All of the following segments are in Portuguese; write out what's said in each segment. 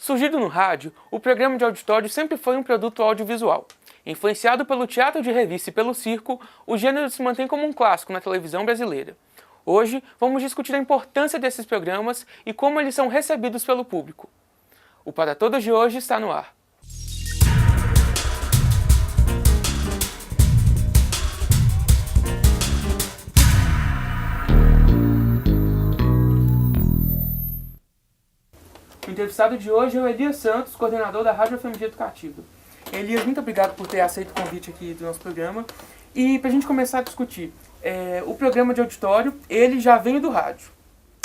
Surgido no rádio, o programa de auditório sempre foi um produto audiovisual. Influenciado pelo teatro de revista e pelo circo, o gênero se mantém como um clássico na televisão brasileira. Hoje, vamos discutir a importância desses programas e como eles são recebidos pelo público. O Para Todos de hoje está no ar. O entrevistado de hoje é o Elias Santos, coordenador da Rádio FMG Educativa. Elias, muito obrigado por ter aceito o convite aqui do nosso programa. E para a gente começar a discutir, o programa de auditório, ele já vem do rádio.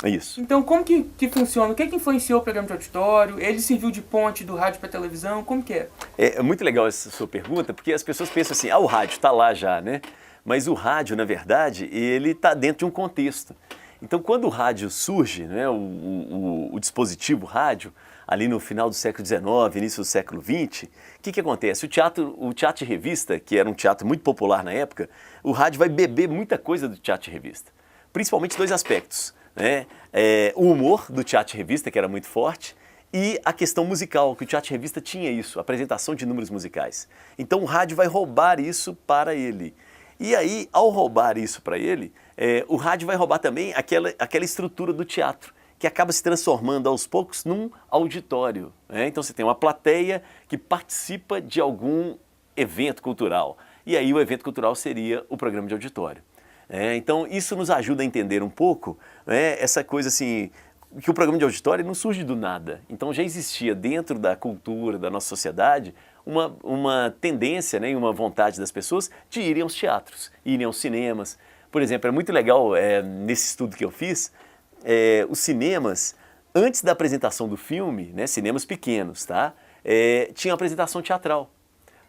É isso. Então, como que funciona? O que influenciou o programa de auditório? Ele serviu de ponte do rádio para a televisão? Como que é? É muito legal essa sua pergunta, porque as pessoas pensam assim, o rádio está lá já, né? Mas o rádio, na verdade, ele está dentro de um contexto. Então, quando o rádio surge, né, o dispositivo rádio, ali no final do século XIX, início do século XX, o que acontece? O teatro de revista, que era um teatro muito popular na época, o rádio vai beber muita coisa do teatro de revista. Principalmente dois aspectos, né? O humor do teatro de revista, que era muito forte, e a questão musical, que o teatro de revista tinha isso, a apresentação de números musicais. Então, o rádio vai roubar isso para ele. E aí, ao roubar isso para ele, o rádio vai roubar também aquela estrutura do teatro, que acaba se transformando aos poucos num auditório, né? Então você tem uma plateia que participa de algum evento cultural. E aí o evento cultural seria o programa de auditório. Então isso nos ajuda a entender um pouco, né, essa coisa assim, que o programa de auditório não surge do nada. Então já existia dentro da cultura, da nossa sociedade, uma tendência, né, e uma vontade das pessoas de irem aos teatros, irem aos cinemas. Por exemplo, é muito legal, nesse estudo que eu fiz, os cinemas, antes da apresentação do filme, né, cinemas pequenos, tá? Tinha apresentação teatral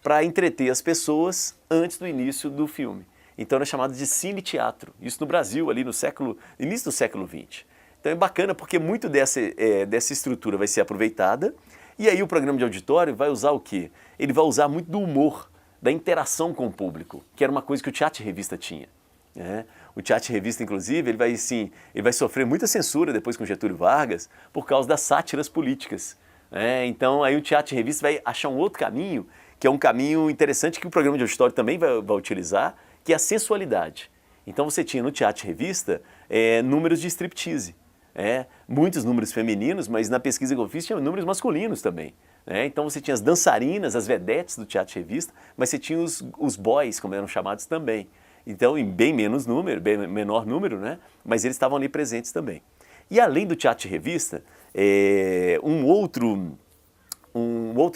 para entreter as pessoas antes do início do filme. Então era chamado de cine-teatro. Isso no Brasil, ali no início do século XX. Então é bacana porque muito dessa estrutura vai ser aproveitada. E aí o programa de auditório vai usar o quê? Ele vai usar muito do humor, da interação com o público, que era uma coisa que o teatro de revista tinha. O teatro de revista, inclusive, ele vai sofrer muita censura depois com Getúlio Vargas por causa das sátiras políticas. Então aí o teatro de revista vai achar um outro caminho, que é um caminho interessante que o programa de auditório também vai utilizar, que é a sensualidade. Então você tinha no teatro de revista números de striptease. Muitos números femininos, mas na pesquisa que eu fiz tinha números masculinos também. Então você tinha as dançarinas, as vedetes do teatro de revista, mas você tinha os boys, como eram chamados também. Então, em bem menor número, né? Mas eles estavam ali presentes também. E além do teatro de revista, um outro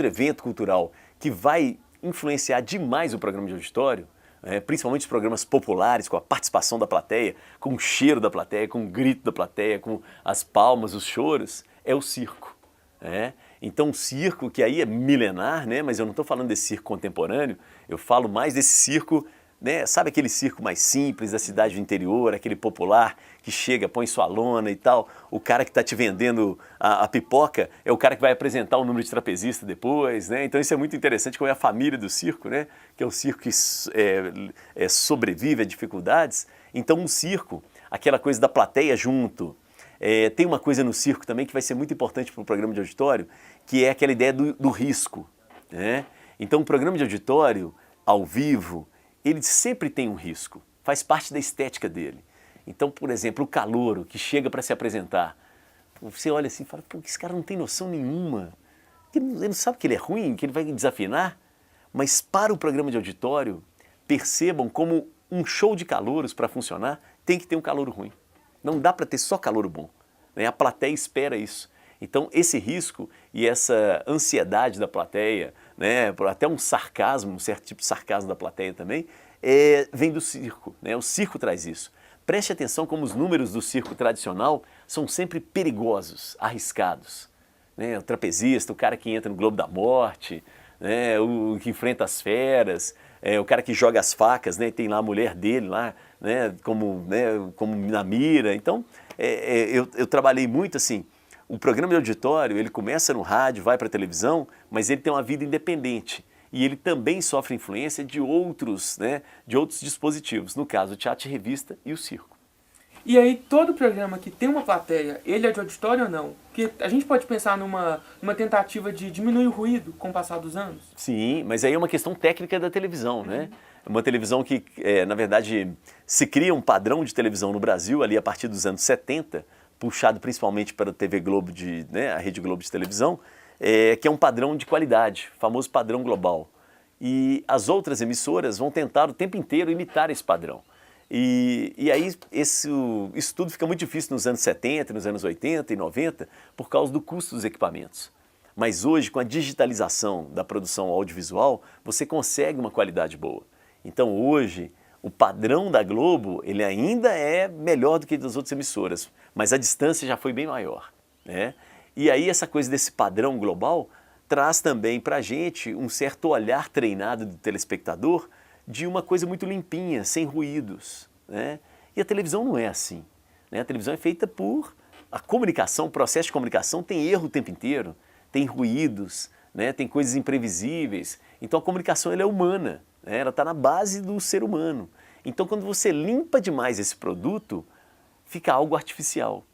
evento cultural que vai influenciar demais o programa de auditório, principalmente os programas populares, com a participação da plateia, com o cheiro da plateia, com o grito da plateia, com as palmas, os choros, é o circo. Então o circo, que aí é milenar, né? Mas eu não estou falando desse circo contemporâneo, eu falo mais desse circo, né? Sabe aquele circo mais simples da cidade do interior, aquele popular que chega, põe sua lona e tal, o cara que está te vendendo a pipoca é o cara que vai apresentar o número de trapezista depois, né? Então isso é muito interessante, como é a família do circo, né? Que é o circo que sobrevive a dificuldades. Então um circo, aquela coisa da plateia junto. Tem uma coisa no circo também que vai ser muito importante para o programa de auditório, que é aquela ideia do risco. Então o programa de auditório, ao vivo, ele sempre tem um risco, faz parte da estética dele. Então, por exemplo, o calouro que chega para se apresentar, você olha assim e fala, esse cara não tem noção nenhuma, ele não sabe que ele é ruim, que ele vai desafinar, mas para o programa de auditório, percebam como um show de calouros para funcionar tem que ter um calouro ruim. Não dá para ter só calouro bom, a plateia espera isso. Então esse risco e essa ansiedade da plateia, até um sarcasmo, um certo tipo de sarcasmo da plateia também, vem do circo. O circo traz isso. Preste atenção como os números do circo tradicional são sempre perigosos, arriscados. O trapezista, o cara que entra no Globo da Morte, o que enfrenta as feras, o cara que joga as facas, tem lá a mulher dele lá, como na mira. Então eu trabalhei muito assim. O programa de auditório, ele começa no rádio, vai para a televisão, mas ele tem uma vida independente. E ele também sofre influência de outros dispositivos, no caso o teatro de revista e o circo. E aí, todo programa que tem uma plateia, ele é de auditório ou não? Porque a gente pode pensar numa tentativa de diminuir o ruído com o passar dos anos? Sim, mas aí é uma questão técnica da televisão, né? É uma televisão que, na verdade, se cria um padrão de televisão no Brasil ali a partir dos anos 70, puxado principalmente pela TV Globo, a Rede Globo de televisão, que é um padrão de qualidade, famoso padrão global. E as outras emissoras vão tentar o tempo inteiro imitar esse padrão. E aí isso tudo fica muito difícil nos anos 70, nos anos 80 e 90, por causa do custo dos equipamentos. Mas hoje, com a digitalização da produção audiovisual, você consegue uma qualidade boa. Então hoje, o padrão da Globo, ele ainda é melhor do que das outras emissoras, mas a distância já foi bem maior, né? E aí essa coisa desse padrão global traz também para a gente um certo olhar treinado do telespectador de uma coisa muito limpinha, sem ruídos, né? E a televisão não é assim, né? A televisão é feita por a comunicação, o processo de comunicação tem erro o tempo inteiro, tem ruídos, né? Tem coisas imprevisíveis. Então a comunicação ela é humana, né? Ela está na base do ser humano. Então quando você limpa demais esse produto, fica algo artificial.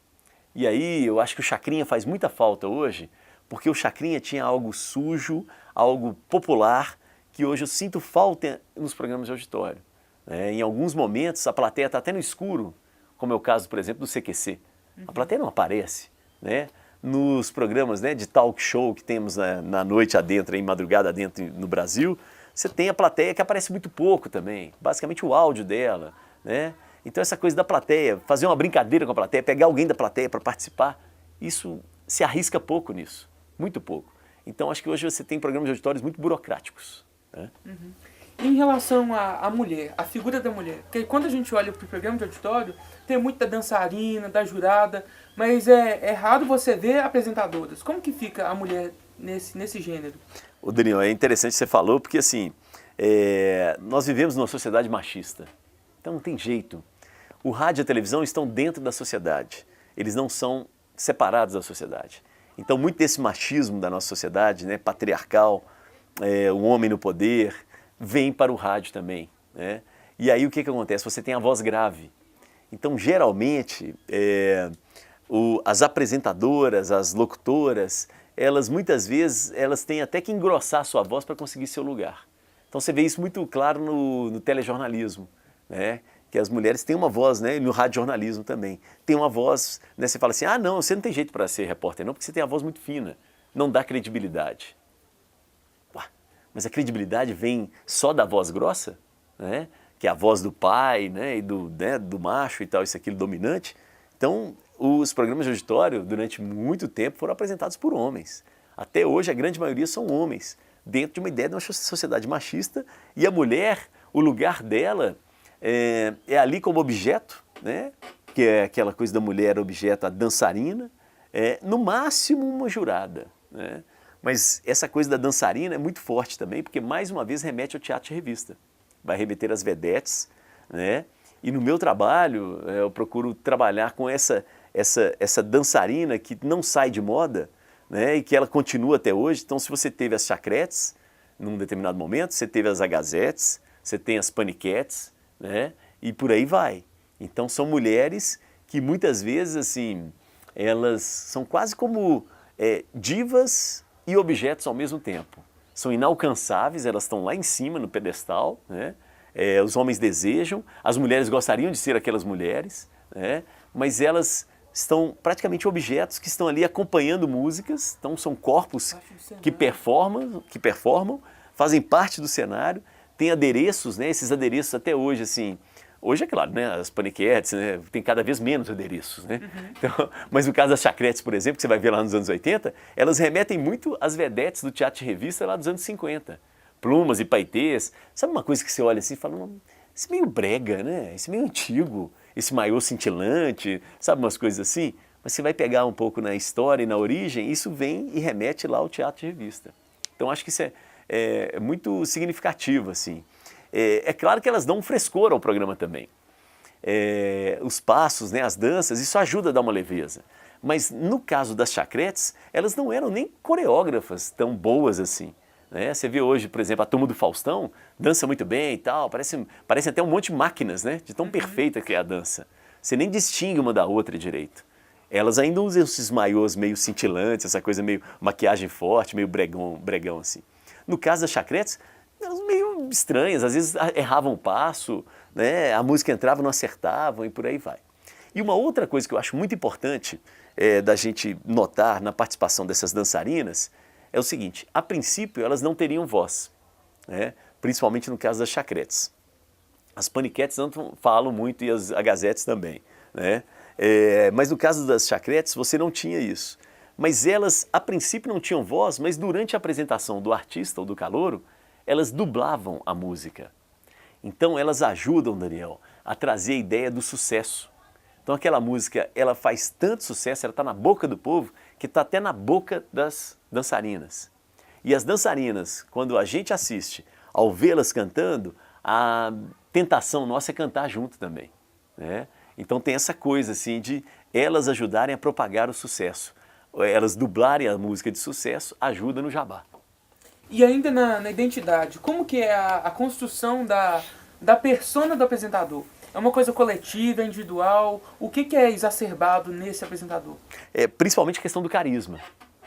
E aí eu acho que o Chacrinha faz muita falta hoje, porque o Chacrinha tinha algo sujo, algo popular, que hoje eu sinto falta nos programas de auditório. Em alguns momentos a plateia está até no escuro, como é o caso, por exemplo, do CQC. A plateia não aparece, né? Nos programas, né, de talk show que temos na noite adentro, em madrugada adentro no Brasil, você tem a plateia que aparece muito pouco também, basicamente o áudio dela, né? Então essa coisa da plateia, fazer uma brincadeira com a plateia, pegar alguém da plateia para participar, isso se arrisca pouco nisso, muito pouco. Então acho que hoje você tem programas de auditórios muito burocráticos, né? Em relação à mulher, a figura da mulher, porque quando a gente olha para o programa de auditório, tem muito da dançarina, da jurada, mas é raro você ver apresentadoras. Como que fica a mulher nesse gênero? Ô Daniel, é interessante que você falou, porque assim, nós vivemos numa sociedade machista, então não tem jeito. O rádio e a televisão estão dentro da sociedade, eles não são separados da sociedade. Então muito desse machismo da nossa sociedade, né, patriarcal, o homem no poder, vem para o rádio também, né? E aí o que acontece? Você tem a voz grave. Então geralmente as apresentadoras, as locutoras, elas muitas vezes elas têm até que engrossar a sua voz para conseguir seu lugar. Então você vê isso muito claro no telejornalismo, né? Que as mulheres têm uma voz, né? E no radiojornalismo também. Tem uma voz, né? Você fala assim, ah não, você não tem jeito para ser repórter não, porque você tem a voz muito fina. Não dá credibilidade. Mas a credibilidade vem só da voz grossa, né? Que é a voz do pai, né? E do macho e tal, isso aquilo dominante. Então, os programas de auditório, durante muito tempo, foram apresentados por homens. Até hoje, a grande maioria são homens, dentro de uma ideia de uma sociedade machista. E a mulher, o lugar dela é ali como objeto, né? Que é aquela coisa da mulher objeto, a dançarina, no máximo uma jurada, né? Mas essa coisa da dançarina é muito forte também, porque mais uma vez remete ao teatro de revista. Vai remeter às vedetes, né? E no meu trabalho, eu procuro trabalhar com essa dançarina que não sai de moda, né? E que ela continua até hoje. Então, se você teve as chacretes, num determinado momento, você teve as agazetes, você tem as paniquetes, né? E por aí vai. Então, são mulheres que muitas vezes, assim, elas são quase como divas e objetos ao mesmo tempo. São inalcançáveis, elas estão lá em cima no pedestal, né? Os homens desejam, as mulheres gostariam de ser aquelas mulheres, né? Mas elas estão praticamente objetos que estão ali acompanhando músicas, então são corpos que performam, fazem parte do cenário, têm adereços, né? Esses adereços até hoje, assim, hoje é claro, né, as paniquetes, né, tem cada vez menos adereços, né? Então, mas no caso das chacretes, por exemplo, que você vai ver lá nos anos 80, elas remetem muito às vedetes do teatro de revista lá dos anos 50. Plumas e paetês, sabe uma coisa que você olha assim e fala, isso é meio brega, né? Isso é meio antigo, esse maiô cintilante, sabe umas coisas assim? Mas você vai pegar um pouco na história e na origem, isso vem e remete lá ao teatro de revista. Então acho que isso é muito significativo, assim. É claro que elas dão um frescor ao programa também. Os passos, né, as danças, isso ajuda a dar uma leveza. Mas no caso das chacretes, elas não eram nem coreógrafas tão boas assim, né? Você vê hoje, por exemplo, a turma do Faustão dança muito bem e tal, parece até um monte de máquinas, né, de tão perfeita que é a dança. Você nem distingue uma da outra direito. Elas ainda usam esses maiôs meio cintilantes, essa coisa meio maquiagem forte, meio bregão assim. No caso das chacretes, elas meio estranhas, às vezes erravam o passo, né? A música entrava, não acertavam e por aí vai. E uma outra coisa que eu acho muito importante da gente notar na participação dessas dançarinas é o seguinte: a princípio elas não teriam voz, né? Principalmente no caso das chacretes. As paniquetes não falam muito e as agazetes também, né? Mas no caso das chacretes você não tinha isso. Mas elas, a princípio, não tinham voz, mas durante a apresentação do artista ou do calouro, elas dublavam a música. Então elas ajudam, Daniel, a trazer a ideia do sucesso. Então aquela música, ela faz tanto sucesso, ela está na boca do povo, que está até na boca das dançarinas. E as dançarinas, quando a gente assiste, ao vê-las cantando, a tentação nossa é cantar junto também, né? Então tem essa coisa assim de elas ajudarem a propagar o sucesso. Elas dublarem a música de sucesso ajuda no jabá. E ainda na identidade, como que é a construção da persona do apresentador? É uma coisa coletiva, individual? O que é exacerbado nesse apresentador? Principalmente a questão do carisma,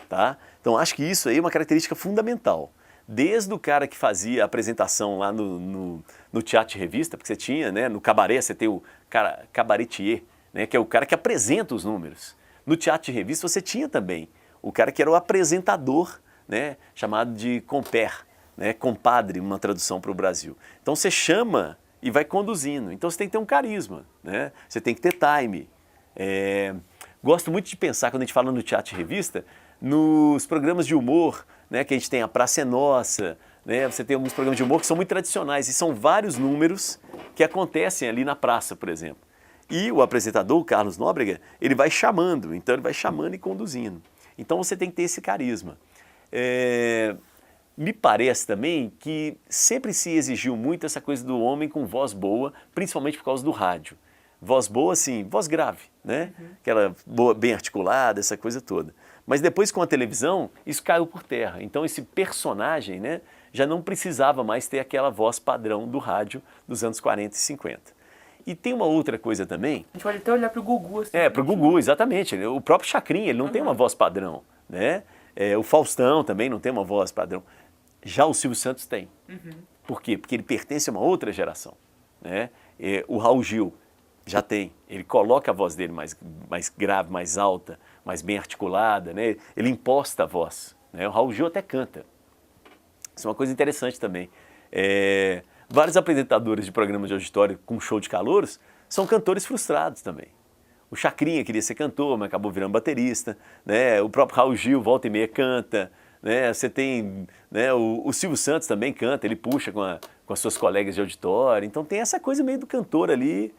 tá? Então acho que isso aí é uma característica fundamental. Desde o cara que fazia a apresentação lá no teatro de revista, porque você tinha, né, no cabaré, você tem o cara cabaretier, né, que é o cara que apresenta os números. No teatro de revista você tinha também o cara que era o apresentador, né, chamado de compère, né, compadre, uma tradução para o Brasil. Então você chama e vai conduzindo. Então você tem que ter um carisma, né? Você tem que ter time. Gosto muito de pensar, quando a gente fala no teatro de revista, nos programas de humor, né, que a gente tem A Praça é Nossa, né, você tem alguns programas de humor que são muito tradicionais e são vários números que acontecem ali na praça, por exemplo. E o apresentador, o Carlos Nóbrega, ele vai chamando, então ele vai chamando e conduzindo. Então você tem que ter esse carisma. Me parece também que sempre se exigiu muito essa coisa do homem com voz boa, principalmente por causa do rádio. Voz boa, assim, voz grave, né? Aquela boa, bem articulada, essa coisa toda. Mas depois com a televisão, isso caiu por terra. Então esse personagem, né, já não precisava mais ter aquela voz padrão do rádio dos anos 40 e 50. E tem uma outra coisa também. A gente pode até olhar para o Gugu. Assim, para o Gugu, exatamente. O próprio Chacrinha, ele não tem uma voz padrão, né? O Faustão também não tem uma voz padrão. Já o Silvio Santos tem. Por quê? Porque ele pertence a uma outra geração, né? O Raul Gil já tem. Ele coloca a voz dele mais grave, mais alta, mais bem articulada, né? Ele imposta a voz, né? O Raul Gil até canta. Isso é uma coisa interessante também. Vários apresentadores de programas de auditório com show de calouros são cantores frustrados também. O Chacrinha queria ser cantor, mas acabou virando baterista, né? O próprio Raul Gil, volta e meia, canta, né? Você tem, né, o Silvio Santos também canta, ele puxa com as suas colegas de auditório. Então tem essa coisa meio do cantor ali,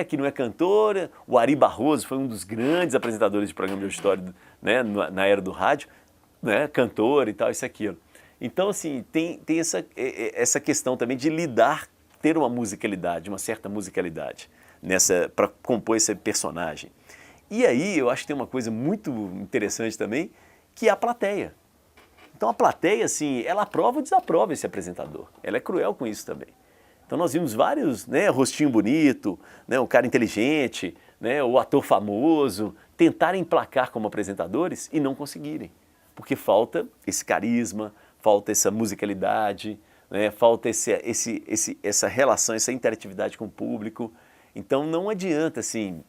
que não é cantor. O Ari Barroso foi um dos grandes apresentadores de programa de auditório, né, na era do rádio, né, cantor e tal, isso e aquilo. Então, assim, tem essa questão também de ter uma musicalidade, uma certa musicalidade para compor esse personagem. E aí eu acho que tem uma coisa muito interessante também, que é a plateia. Então a plateia, assim, ela aprova ou desaprova esse apresentador. Ela é cruel com isso também. Então nós vimos vários, né, rostinho bonito, né, um cara inteligente, né, o ator famoso, tentarem emplacar como apresentadores e não conseguirem. Porque falta esse carisma, falta essa musicalidade, né, falta essa relação, essa interatividade com o público. Então não adianta, assim,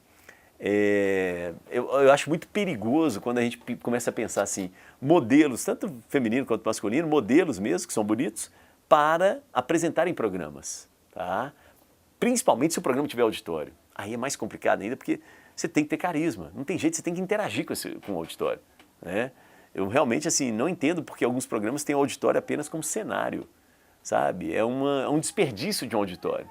eu acho muito perigoso quando a gente começa a pensar assim, modelos, tanto feminino quanto masculino, modelos mesmo, que são bonitos, para apresentarem programas, tá? Principalmente se o programa tiver auditório. Aí é mais complicado ainda, porque você tem que ter carisma, não tem jeito, você tem que interagir com o auditório, né? Eu realmente, assim, não entendo porque alguns programas têm o auditório apenas como cenário, sabe? É um desperdício de um auditório.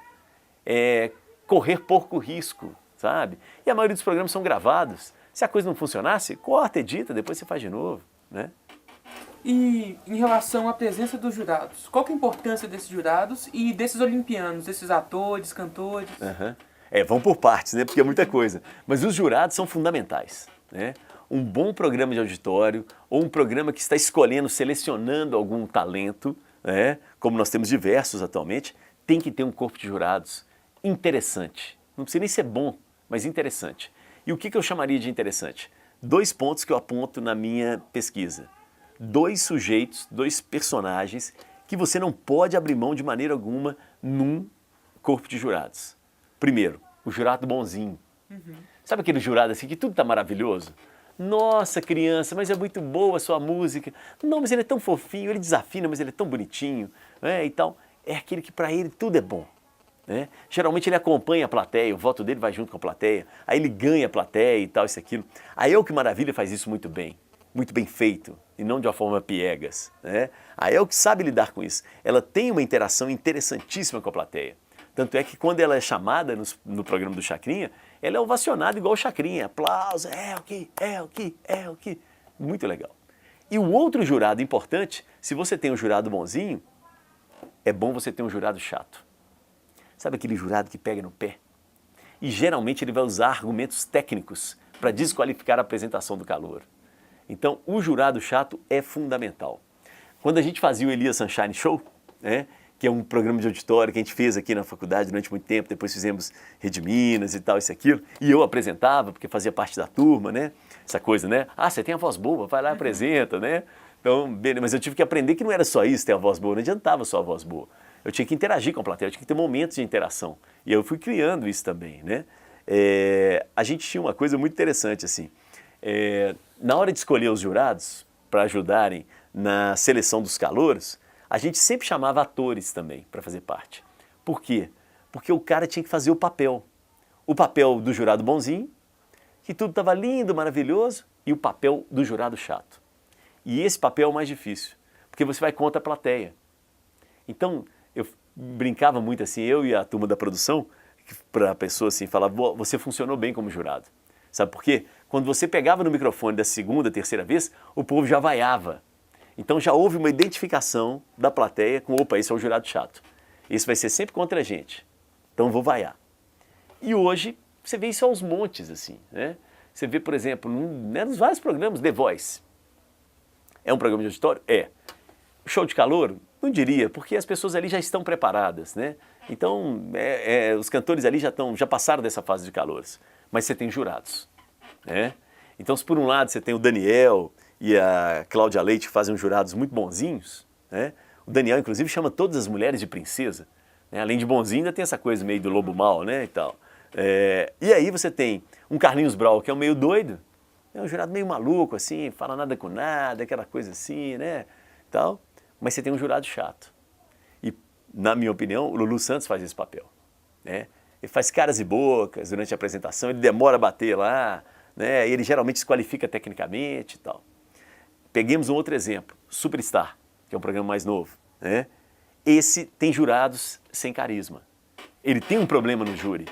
Correr pouco risco, sabe? E a maioria dos programas são gravados. Se a coisa não funcionasse, corta, edita, depois você faz de novo, né? E em relação à presença dos jurados, qual que é a importância desses jurados e desses olimpianos, desses atores, cantores? Vão por partes, né? Porque é muita coisa. Mas os jurados são fundamentais, né? Um bom programa de auditório ou um programa que está escolhendo, selecionando algum talento, né? Como nós temos diversos atualmente, tem que ter um corpo de jurados interessante. Não precisa nem ser bom, mas interessante. E o que eu chamaria de interessante? 2 pontos que eu aponto na minha pesquisa. 2 sujeitos, 2 personagens que você não pode abrir mão de maneira alguma num corpo de jurados. Primeiro, o jurado bonzinho. Sabe aquele jurado assim que tudo tá maravilhoso? Nossa, criança, mas é muito boa a sua música. Não, mas ele é tão fofinho, ele desafina, mas ele é tão bonitinho, né, e tal. É aquele que para ele tudo é bom. Né? Geralmente ele acompanha a plateia, o voto dele vai junto com a plateia, aí ele ganha a plateia e tal, isso e aquilo. A El Que Maravilha faz isso muito bem feito, e não de uma forma piegas. Né? A El Que sabe lidar com isso. Ela tem uma interação interessantíssima com a plateia. Tanto é que quando ela é chamada no programa do Chacrinha, ela é ovacionada igual o Chacrinha. Aplausos, El Que. Muito legal. E o outro jurado importante, se você tem um jurado bonzinho, é bom você ter um jurado chato. Sabe aquele jurado que pega no pé? E geralmente ele vai usar argumentos técnicos para desqualificar a apresentação do calouro. Então o jurado chato é fundamental. Quando a gente fazia o Elias Sunshine Show, né, que é um programa de auditório que a gente fez aqui na faculdade durante muito tempo, depois fizemos Rede Minas e tal, isso e aquilo, e eu apresentava, porque fazia parte da turma, né? Essa coisa, né? Ah, você tem a voz boa, vai lá e apresenta, né? Então, mas eu tive que aprender que não era só isso, ter a voz boa, não adiantava só a voz boa. Eu tinha que interagir com a plateia, eu tinha que ter momentos de interação. E eu fui criando isso também, né? A gente tinha uma coisa muito interessante, assim. Na hora de escolher os jurados para ajudarem na seleção dos calouros, a gente sempre chamava atores também para fazer parte. Por quê? Porque o cara tinha que fazer o papel. O papel do jurado bonzinho, que tudo estava lindo, maravilhoso, e o papel do jurado chato. E esse papel é o mais difícil, porque você vai contra a plateia. Então, eu brincava muito assim, eu e a turma da produção, para a pessoa assim, falar, você funcionou bem como jurado. Sabe por quê? Quando você pegava no microfone da segunda, terceira vez, o povo já vaiava. Então já houve uma identificação da plateia com, opa, esse é o jurado chato. Esse vai ser sempre contra a gente. Então vou vaiar. E hoje você vê isso aos montes, assim, né? Você vê, por exemplo, nos vários programas, The Voice. É um programa de auditório? É. Show de calouro? Não diria, porque as pessoas ali já estão preparadas, né? Então, os cantores ali já passaram dessa fase de calouros. Mas você tem jurados, né? Então, se por um lado você tem o Daniel e a Cláudia Leite, que fazem uns jurados muito bonzinhos, né? O Daniel, inclusive, chama todas as mulheres de princesa, né? Além de bonzinho, ainda tem essa coisa meio do lobo mau, né, e tal. E aí você tem um Carlinhos Brau, que é um meio doido, é um jurado meio maluco, assim, fala nada com nada, aquela coisa assim, né, tal. Mas você tem um jurado chato. E, na minha opinião, o Lulu Santos faz esse papel, né? Ele faz caras e bocas durante a apresentação, ele demora a bater lá, né? Ele geralmente se qualifica tecnicamente e tal. Peguemos um outro exemplo, Superstar, que é um programa mais novo, né? Esse tem jurados sem carisma. Ele tem um problema no júri.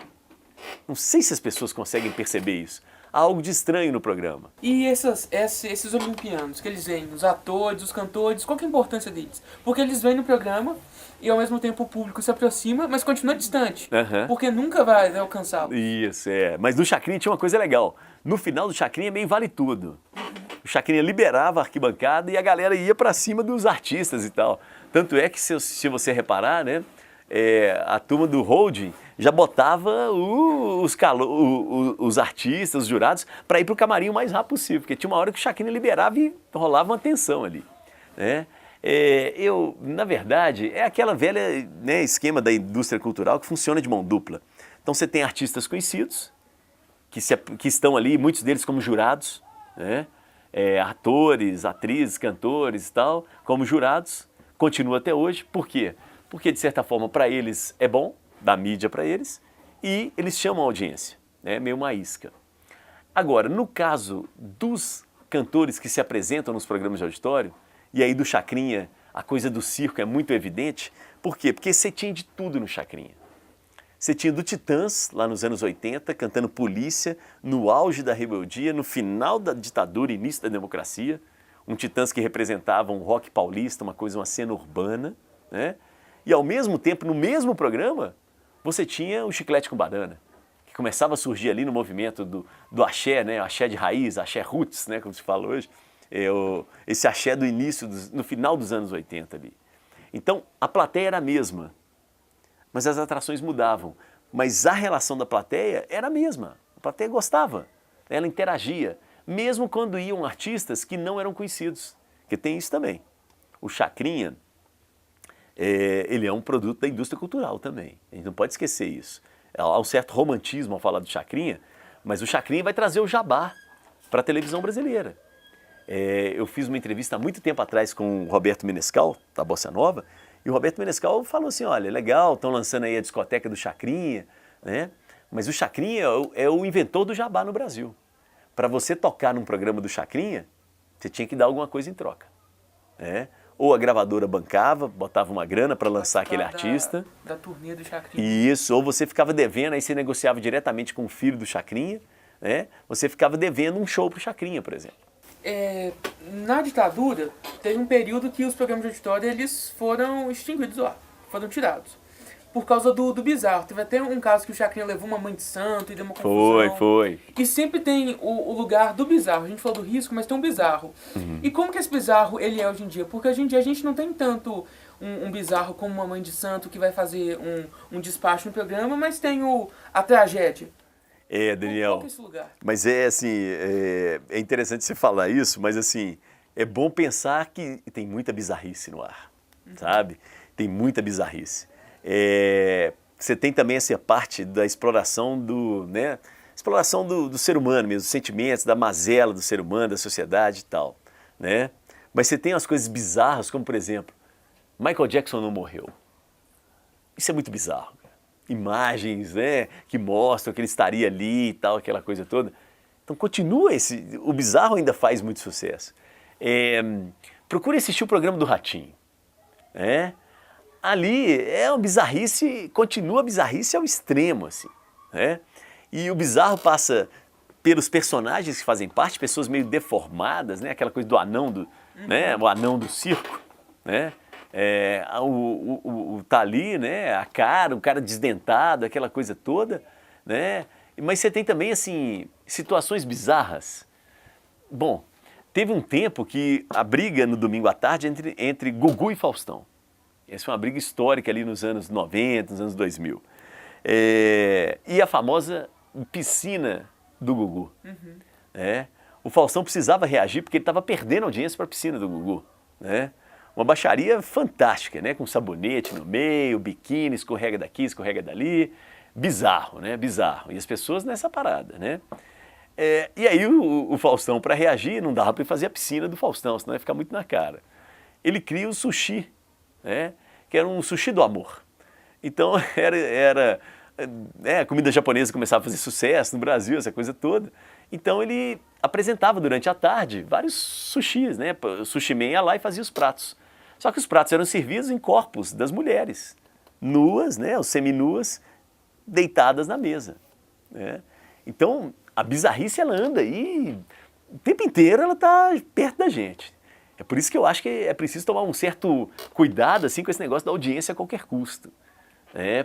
Não sei se as pessoas conseguem perceber isso. Há algo de estranho no programa. E esses olimpianos que eles vêm, os atores, os cantores, qual que é a importância deles? Porque eles vêm no programa e ao mesmo tempo o público se aproxima, mas continua distante. Porque nunca vai alcançá-los. Isso, Mas no Chacrinha tinha uma coisa legal. No final do Chacrinha meio vale tudo. O Chacrinha liberava a arquibancada e a galera ia para cima dos artistas e tal. Tanto é que, se você reparar, né, a turma do holding já botava os artistas, os jurados, para ir para o camarim o mais rápido possível, porque tinha uma hora que o Chacrinha liberava e rolava uma tensão ali. Né? Na verdade, é aquela velha, né, esquema da indústria cultural que funciona de mão dupla. Então você tem artistas conhecidos, que estão ali, muitos deles como jurados, né? Atores, atrizes, cantores e tal, como jurados, continua até hoje. Por quê? Porque, de certa forma, para eles é bom, dá mídia para eles, e eles chamam a audiência, né? Meio uma isca. Agora, no caso dos cantores que se apresentam nos programas de auditório, e aí do Chacrinha, a coisa do circo é muito evidente. Por quê? Porque você tinha de tudo no Chacrinha. Você tinha do Titãs, lá nos anos 80, cantando Polícia, no auge da rebeldia, no final da ditadura, início da democracia. Um Titãs que representava um rock paulista, uma cena urbana, né? E ao mesmo tempo, no mesmo programa, você tinha o Chiclete com Banana, que começava a surgir ali no movimento do axé, né? Axé de raiz, axé roots, né? Como se fala hoje. Esse axé do início, no final dos anos 80 ali. Então, a plateia era a mesma, mas as atrações mudavam. Mas a relação da plateia era a mesma. plateia gostava, ela interagia, mesmo quando iam artistas que não eram conhecidos, porque tem isso também. O Chacrinha, ele é um produto da indústria cultural também, a gente não pode esquecer isso. Há um certo romantismo ao falar do Chacrinha, mas o Chacrinha vai trazer o jabá para a televisão brasileira. Eu fiz uma entrevista há muito tempo atrás com o Roberto Menescal, da Bossa Nova, e o Roberto Menescal falou assim, olha, legal, estão lançando aí a discoteca do Chacrinha, né? Mas o Chacrinha é o inventor do jabá no Brasil. Para você tocar num programa do Chacrinha, você tinha que dar alguma coisa em troca. Né? Ou a gravadora bancava, botava uma grana para lançar aquele artista. Da turnê do Chacrinha. Isso, ou você ficava devendo, aí você negociava diretamente com o filho do Chacrinha, né? Você ficava devendo um show pro Chacrinha, por exemplo. Na ditadura, teve um período que os programas de auditório eles foram extinguidos lá, foram tirados. Por causa do bizarro. Teve até um caso que o Chacrinha levou uma mãe de santo e deu uma confusão. Foi. E sempre tem o lugar do bizarro. A gente falou do risco, mas tem um bizarro. E como que esse bizarro ele é hoje em dia? Porque hoje em dia a gente não tem tanto um bizarro como uma mãe de santo que vai fazer um despacho no programa, mas tem a tragédia. Daniel, Qual que é esse lugar? mas é interessante você falar isso, mas assim, é bom pensar que tem muita bizarrice no ar, sabe? Tem muita bizarrice. Você tem também essa parte da exploração exploração do ser humano mesmo, dos sentimentos, da mazela do ser humano, da sociedade e tal, né? Mas você tem as coisas bizarras, como por exemplo, Michael Jackson não morreu. Isso é muito bizarro. Imagens, né, que mostram que ele estaria ali e tal, aquela coisa toda. Então continua o bizarro ainda faz muito sucesso. Procure assistir o programa do Ratinho. Ali é uma bizarrice, continua a bizarrice ao extremo, assim. Né? E o bizarro passa pelos personagens que fazem parte, pessoas meio deformadas, né? Aquela coisa do anão, né? O anão do circo, né? Tá ali, né? A cara, o cara desdentado, aquela coisa toda, né? Mas você tem também, assim, situações bizarras. Bom, teve um tempo que a briga no domingo à tarde entre Gugu e Faustão. Essa foi uma briga histórica ali nos anos 90, nos anos 2000. E a famosa piscina do Gugu. O Faustão precisava reagir porque ele estava perdendo audiência para a piscina do Gugu. Né? Uma baixaria fantástica, né? Com sabonete no meio, biquíni, escorrega daqui, escorrega dali. Bizarro, né? Bizarro. E as pessoas nessa parada, né? E aí o Faustão, para reagir, não dava para ele fazer a piscina do Faustão, senão ia ficar muito na cara. Ele cria o sushi, né? Que era um sushi do amor. Então a comida japonesa começava a fazer sucesso no Brasil, essa coisa toda. Então ele apresentava durante a tarde vários sushis, né? O sushi man ia lá e fazia os pratos. Só que os pratos eram servidos em corpos das mulheres, nuas, né? Ou seminuas, deitadas na mesa. Né? Então a bizarrice ela anda aí, o tempo inteiro ela está perto da gente. É por isso que eu acho que é preciso tomar um certo cuidado assim, com esse negócio da audiência a qualquer custo.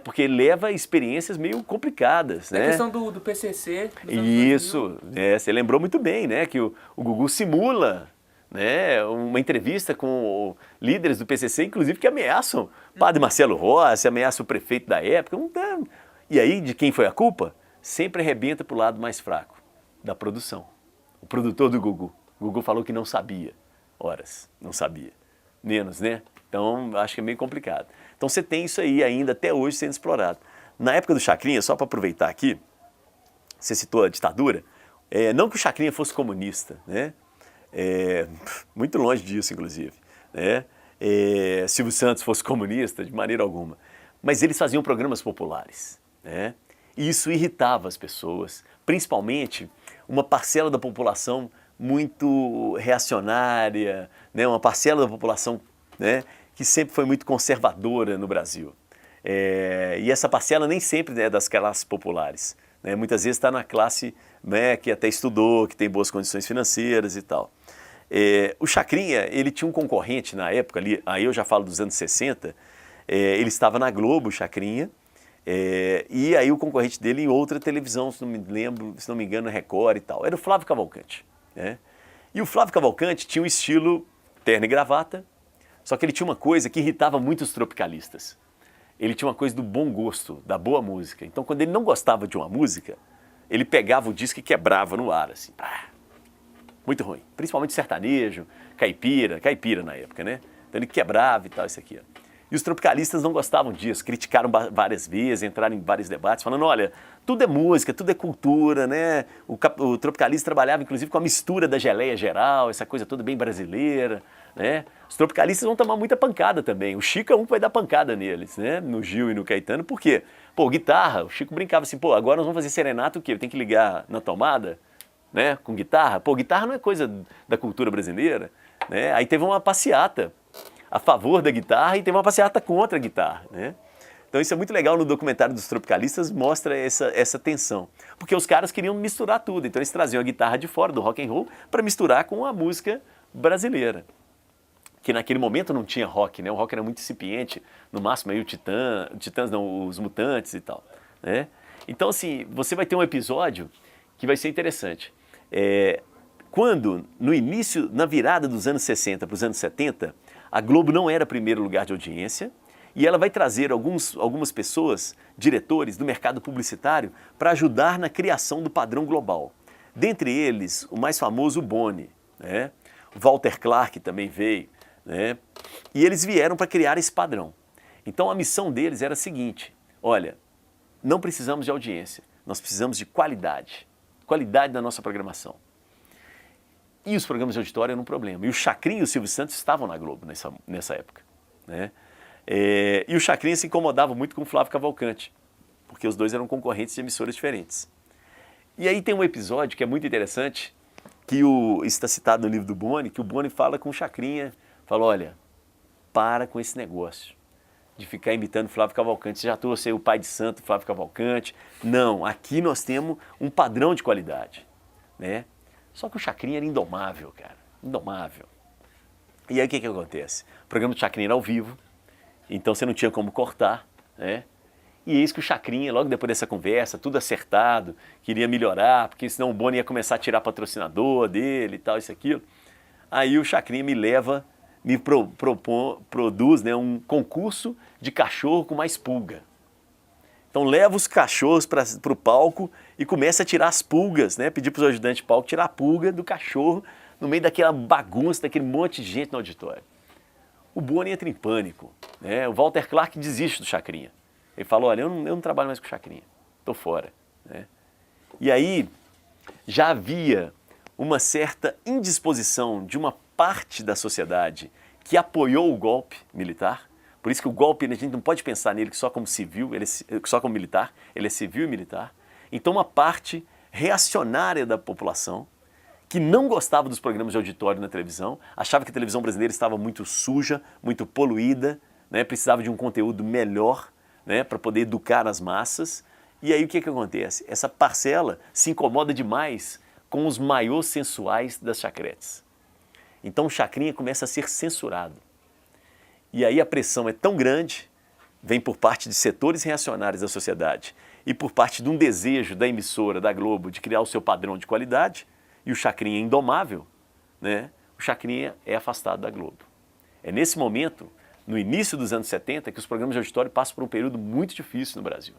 Porque leva a experiências meio complicadas. A questão do PCC. Isso, você lembrou muito bem, né? Que o Gugu simula, né, uma entrevista com líderes do PCC, inclusive que ameaçam o padre Marcelo Rossi, ameaçam o prefeito da época. E aí, de quem foi a culpa? Sempre arrebenta para o lado mais fraco, da produção. O produtor do Gugu. O Gugu falou que não sabia. Horas, não sabia. Menos, né? Então, acho que é meio complicado. Então, você tem isso aí ainda, até hoje, sendo explorado. Na época do Chacrinha, só para aproveitar aqui, você citou a ditadura, não que o Chacrinha fosse comunista, né? Muito longe disso, inclusive. Né? Silvio Santos fosse comunista, de maneira alguma. Mas eles faziam programas populares, né? E isso irritava as pessoas, principalmente uma parcela da população muito reacionária, né? Uma parcela da população, né, que sempre foi muito conservadora no Brasil. E essa parcela nem sempre é das classes populares. Né? Muitas vezes está na classe, né, que até estudou, que tem boas condições financeiras e tal. O Chacrinha, ele tinha um concorrente na época, ali, aí eu já falo dos anos 60, ele estava na Globo, o Chacrinha, e aí o concorrente dele em outra televisão, se não me engano, Record e tal, era o Flávio Cavalcante. Né? E o Flávio Cavalcante tinha um estilo terno e gravata, só que ele tinha uma coisa que irritava muito os tropicalistas. Ele tinha uma coisa do bom gosto, da boa música. Então, quando ele não gostava de uma música, ele pegava o disco e quebrava no ar, assim. Pá. Muito ruim. Principalmente sertanejo, caipira na época, né? Então ele quebrava e tal, isso aqui. Ó. E os tropicalistas não gostavam disso, criticaram várias vezes, entraram em vários debates, falando, olha, tudo é música, tudo é cultura, né? O tropicalista trabalhava, inclusive, com a mistura da geleia geral, essa coisa toda bem brasileira, né? Os tropicalistas vão tomar muita pancada também. O Chico é um que vai dar pancada neles, né? No Gil e no Caetano, por quê? Pô, guitarra, o Chico brincava assim, pô, agora nós vamos fazer serenata o quê? Tem que ligar na tomada, né? Com guitarra? Pô, guitarra não é coisa da cultura brasileira, né? Aí teve uma passeata a favor da guitarra e teve uma passeata contra a guitarra, né? Então isso é muito legal no documentário dos tropicalistas, mostra essa tensão. Porque os caras queriam misturar tudo, então eles traziam a guitarra de fora do rock and roll para misturar com a música brasileira. Que naquele momento não tinha rock, né? O rock era muito incipiente, no máximo aí os Mutantes e tal, né? Então assim, você vai ter um episódio que vai ser interessante. Quando, no início, na virada dos anos 60 para os anos 70, a Globo não era primeiro lugar de audiência e ela vai trazer algumas pessoas, diretores do mercado publicitário, para ajudar na criação do padrão global. Dentre eles, o mais famoso, o Boni, né? O Walter Clark também veio, né? E eles vieram para criar esse padrão. Então a missão deles era a seguinte, olha, não precisamos de audiência, nós precisamos de qualidade da nossa programação. E os programas de auditório eram um problema. E o Chacrinha e o Silvio Santos estavam na Globo nessa época, né? E o Chacrinha se incomodava muito com o Flávio Cavalcante, porque os dois eram concorrentes de emissoras diferentes. E aí tem um episódio que é muito interessante, que está citado no livro do Boni, que o Boni fala com o Chacrinha, fala, olha, para com esse negócio de ficar imitando o Flávio Cavalcante. Você já trouxe o pai de santo, Flávio Cavalcante. Não, aqui nós temos um padrão de qualidade, né? Só que o Chacrinha era indomável, cara, indomável. E aí o que acontece? O programa do Chacrinha era ao vivo, então você não tinha como cortar, né? E eis que o Chacrinha, logo depois dessa conversa, tudo acertado, queria melhorar, porque senão o Boni ia começar a tirar patrocinador dele e tal, isso e aquilo. Aí o Chacrinha produz, né, um concurso de cachorro com mais pulga. Então leva os cachorros para o palco e começa a tirar as pulgas, né? Pedir para os ajudantes de palco tirar a pulga do cachorro no meio daquela bagunça, daquele monte de gente no auditório. O Boni entra em pânico, né? O Walter Clark desiste do Chacrinha. Ele fala, olha, eu não trabalho mais com o Chacrinha, estou fora, né? E aí já havia uma certa indisposição de uma parte da sociedade que apoiou o golpe militar. Por isso que o golpe, a gente não pode pensar nele só como civil, só como militar, ele é civil e militar. Então uma parte reacionária da população, que não gostava dos programas de auditório na televisão, achava que a televisão brasileira estava muito suja, muito poluída, né? Precisava de um conteúdo melhor, né? Para poder educar as massas. E aí o que acontece? Essa parcela se incomoda demais com os maiôs sensuais das chacretes. Então o Chacrinha começa a ser censurado. E aí a pressão é tão grande, vem por parte de setores reacionários da sociedade e por parte de um desejo da emissora, da Globo, de criar o seu padrão de qualidade, e o Chacrinha é indomável, né? O Chacrinha é afastado da Globo. É nesse momento, no início dos anos 70, que os programas de auditório passam por um período muito difícil no Brasil.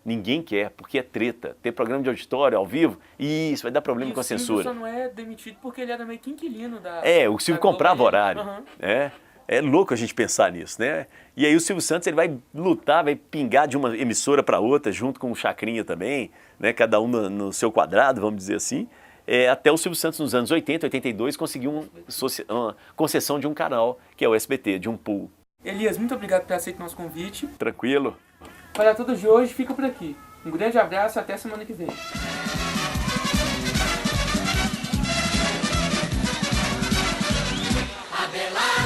Ninguém quer, porque é treta. Ter programa de auditório ao vivo, isso vai dar problema com a censura. O Silvio só não é demitido porque ele era meio que inquilino da... O Silvio comprava horário, né? É louco a gente pensar nisso, né? E aí o Silvio Santos ele vai lutar, vai pingar de uma emissora para outra, junto com o Chacrinha também, né? Cada um no seu quadrado, vamos dizer assim. Até o Silvio Santos, nos anos 80, 82, conseguiu uma concessão de um canal, que é o SBT, de um pool. Elias, muito obrigado por ter aceito o nosso convite. Tranquilo. Para tudo de hoje, fica por aqui. Um grande abraço e até semana que vem. Abelardo